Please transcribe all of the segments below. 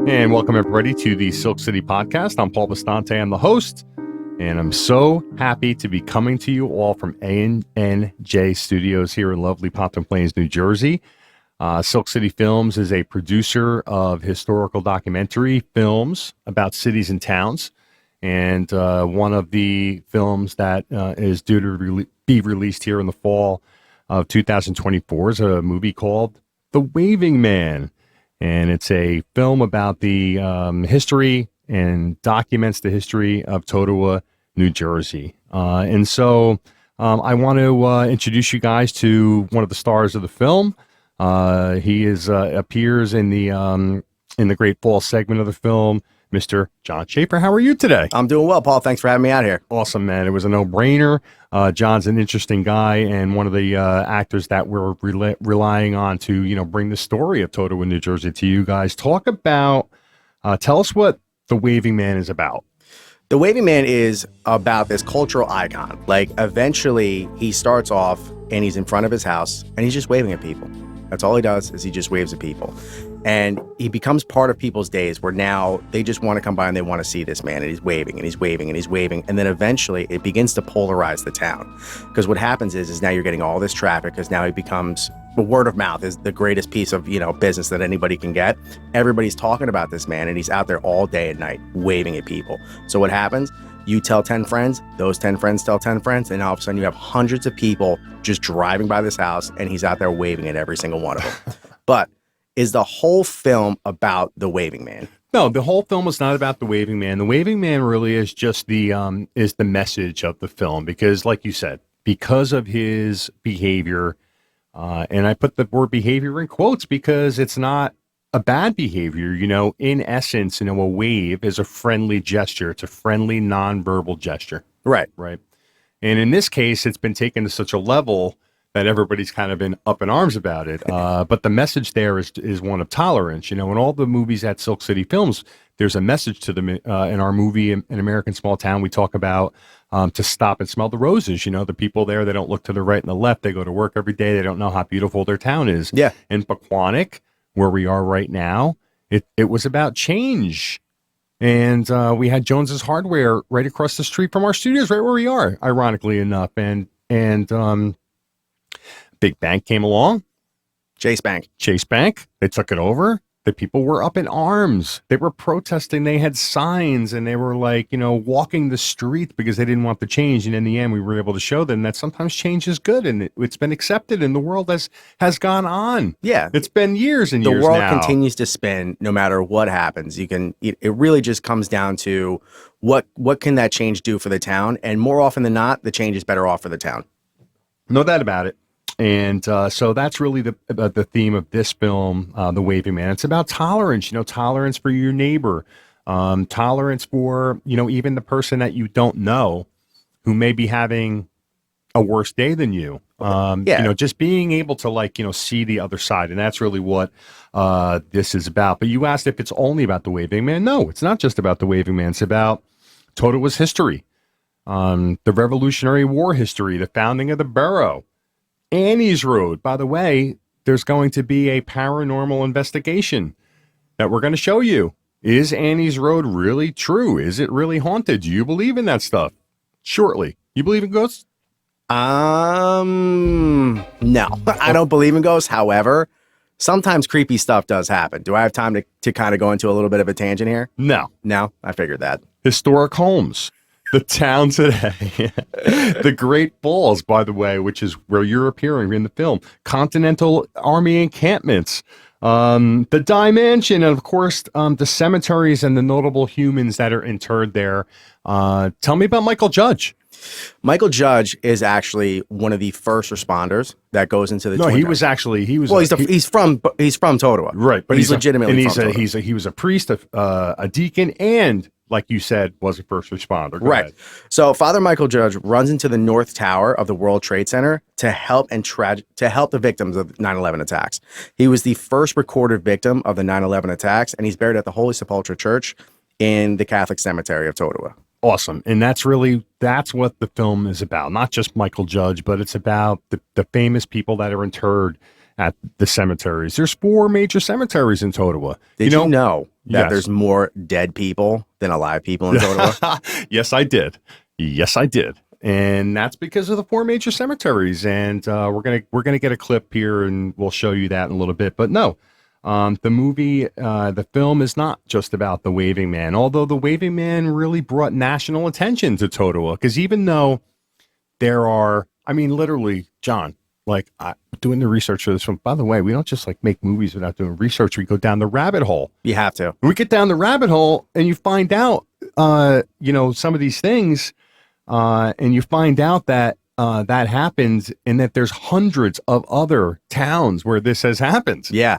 And welcome everybody to the Silk City Podcast. I'm Paul Bastante. I'm the host, and I'm so happy to be coming to you all from A&J Studios here in lovely Pompton Plains, New Jersey. Silk City Films is a producer of historical documentary films about cities and towns. And one of the films that is due to be released here in the fall of 2024 is a movie called The Waving Man. And it's a film about the history and documents the history of Totowa, New Jersey. And so I want to introduce you guys to one of the stars of the film. He appears in the Great Falls segment of the film, Mr. John Schaefer. How are you today? I'm doing well, Paul. Thanks for having me out here. Awesome, man. It was a no-brainer. John's an interesting guy and one of the actors that we're relying on to, bring the story of Totowa, New Jersey to you guys. Tell us what The Waving Man is about. The Waving Man is about this cultural icon. Like, eventually, he starts off and he's in front of his house and he's just waving at people. That's all he does, is he just waves at people. And he becomes part of people's days where now they just want to come by and they want to see this man. And he's waving and he's waving and he's waving. And then eventually it begins to polarize the town. Because what happens is now you're getting all this traffic, because now he becomes, the word of mouth is the greatest piece of, business that anybody can get. Everybody's talking about this man and he's out there all day and night waving at people. So what happens? You tell 10 friends, those 10 friends tell 10 friends, and all of a sudden you have hundreds of people just driving by this house and he's out there waving at every single one of them. But is the whole film about the Waving Man? No, the whole film is not about the Waving Man. The Waving Man really is just the message of the film, because like you said, because of his behavior, and I put the word behavior in quotes because it's not a bad behavior. In essence, a wave is a friendly gesture. It's a friendly nonverbal gesture. Right. And in this case, it's been taken to such a level that everybody's kind of been up in arms about it. But the message there is one of tolerance. In all the movies at Silk City Films, there's a message to them. In our movie, An American Small Town, we talk about to stop and smell the roses. The people there, they don't look to the right and the left. They go to work every day. They don't know how beautiful their town is. Yeah. In Pequannock, where we are right now, it was about change. And we had Jones's Hardware right across the street from our studios, right where we are, ironically enough. And Big Bank came along. Chase Bank. They took it over. The people were up in arms. They were protesting. They had signs and they were walking the streets because they didn't want the change. And in the end, we were able to show them that sometimes change is good and it's been accepted and the world has gone on. Yeah. It's been years and years now. The world continues to spin no matter what happens. It really just comes down to what can that change do for the town? And more often than not, the change is better off for the town. No doubt about it. And so that's really the theme of this film, The Waving Man. It's about tolerance, tolerance for your neighbor, tolerance for, even the person that you don't know who may be having a worse day than you. Just being able to see the other side. And that's really what this is about. But you asked if it's only about The Waving Man. No, it's not just about The Waving Man. It's about Totowa's history, the Revolutionary War history, the founding of the borough. Annie's Road. By the way, there's going to be a paranormal investigation that we're going to show you. Is Annie's Road really true? Is it really haunted? Do you believe in that stuff? Shortly. You believe in ghosts? No, I don't believe in ghosts. However, sometimes creepy stuff does happen. Do I have time to kind of go into a little bit of a tangent here? No, I figured that. Historic homes. The town today, the Great Falls, by the way, which is where you're appearing in the film, Continental Army encampments, the Dey Mansion, and of course, the cemeteries and the notable humans that are interred there. Tell me about Michael Judge. Michael Judge is actually one of the first responders that goes into the. No, he was he's from Totowa, right? But he's legitimately from Totowa. He was a priest, a deacon, and like you said, was a first responder. Go ahead. So Father Michael Judge runs into the North Tower of the World Trade Center to help the victims of 9/11 attacks. He was the first recorded victim of the 9/11 attacks, and he's buried at the Holy Sepulchre Church in the Catholic Cemetery of Totowa. Awesome. And that's what the film is about. Not just Michael Judge, but it's about the famous people that are interred at the cemeteries. There's 4 major cemeteries in Totowa. Did you know that Yes. there's more dead people than alive people in Totowa? Yes, I did. Yes, I did. And that's because of the 4 major cemeteries. And we're gonna get a clip here, and we'll show you that in a little bit. But no, the film is not just about the Waving Man. Although the Waving Man really brought national attention to Totowa, because even though there are, I mean, literally, John, like doing the research for this film. By the way, we don't just like make movies without doing research. We go down the rabbit hole. You have to. We get down the rabbit hole, and you find out, some of these things, and you find out that that happens, and that there's hundreds of other towns where this has happened. Yeah.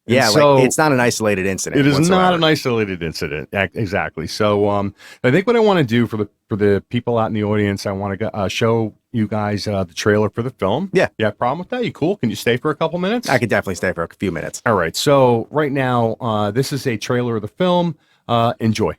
Yeah, so like, it's not an isolated incident. It is whatsoever. not an isolated incident. Exactly. So I think what I want to do for the people out in the audience, I want to show you guys the trailer for the film. Yeah. You have a problem with that? You cool? Can you stay for a couple minutes? I could definitely stay for a few minutes. All right. So right now, this is a trailer of the film. Enjoy.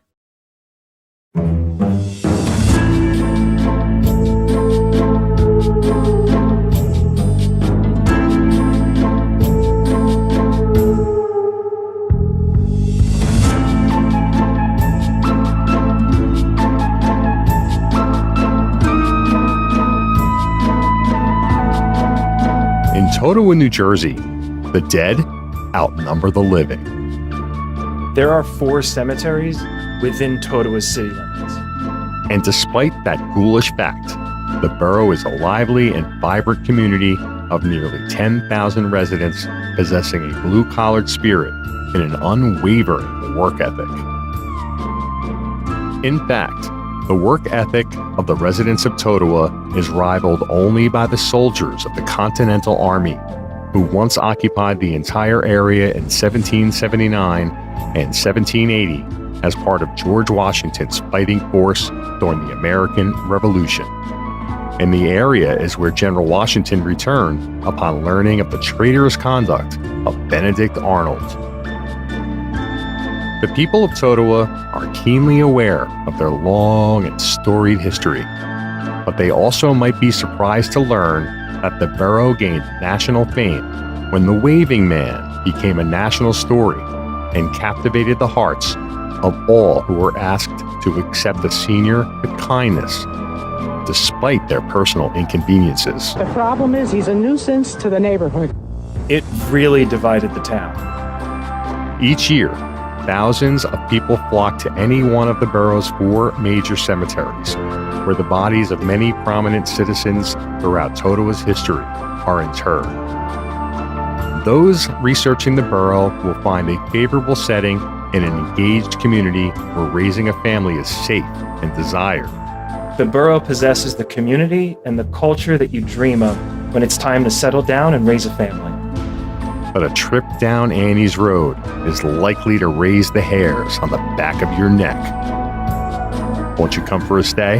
In Totowa, New Jersey, the dead outnumber the living. There are 4 cemeteries within Totowa's city limits. And despite that ghoulish fact, the borough is a lively and vibrant community of nearly 10,000 residents possessing a blue-collared spirit and an unwavering work ethic. In fact, the work ethic of the residents of Totowa is rivaled only by the soldiers of the Continental Army, who once occupied the entire area in 1779 and 1780 as part of George Washington's fighting force during the American Revolution. And the area is where General Washington returned upon learning of the traitorous conduct of Benedict Arnold. The people of Totowa are keenly aware of their long and storied history, but they also might be surprised to learn that the borough gained national fame when the Waving Man became a national story and captivated the hearts of all who were asked to accept the senior with kindness, despite their personal inconveniences. The problem is he's a nuisance to the neighborhood. It really divided the town. Each year, thousands of people flock to any one of the borough's 4 major cemeteries, where the bodies of many prominent citizens throughout Totowa's history are interred. Those researching the borough will find a favorable setting in an engaged community where raising a family is safe and desired. The borough possesses the community and the culture that you dream of when it's time to settle down and raise a family. But a trip down Annie's Road is likely to raise the hairs on the back of your neck. Won't you come for a stay?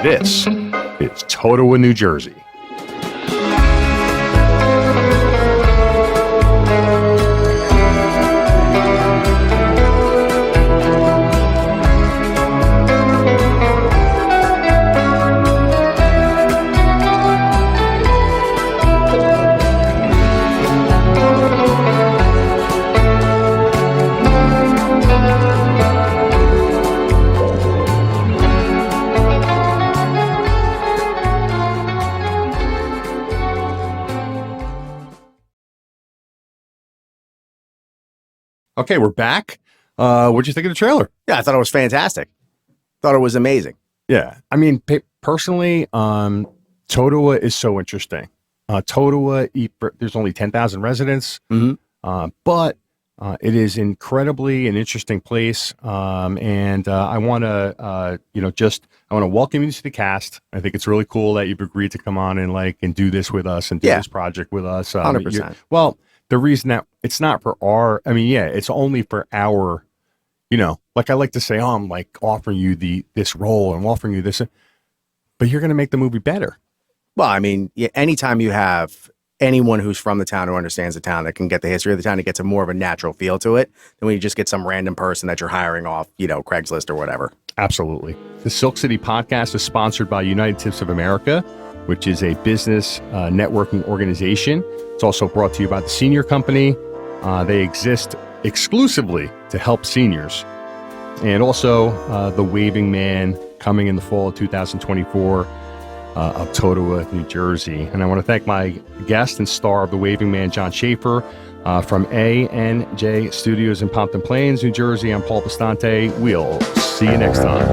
This is Totowa, New Jersey. Okay, we're back. What'd you think of the trailer? Yeah, I thought it was fantastic. Thought it was amazing. Yeah, I mean, personally, Totowa is so interesting. Totowa, there's only 10,000 residents, but it is incredibly an interesting place. And I want to, I want to welcome you to the cast. I think it's really cool that you've agreed to come on and do this with us and do this project with us. 100%. Well, the reason that it's not for it's only for our, like I like to say, I'm like offering you this role and I'm offering you this, but you're going to make the movie better. Well, I mean, anytime you have anyone who's from the town who understands the town that can get the history of the town, it gets a more of a natural feel to it than when you just get some random person that you're hiring off, Craigslist or whatever. Absolutely. The Silk City podcast is sponsored by United Tips of America, which is a business networking organization It's also brought to you by the Senior Company. They exist exclusively to help seniors. And also the Waving Man, coming in the fall of 2024, of Totowa, New Jersey. And I want to thank my guest and star of the Waving Man, John Schaefer, from A&J Studios in Pompton Plains, New Jersey. I'm Paul Bastante. We'll see you next time.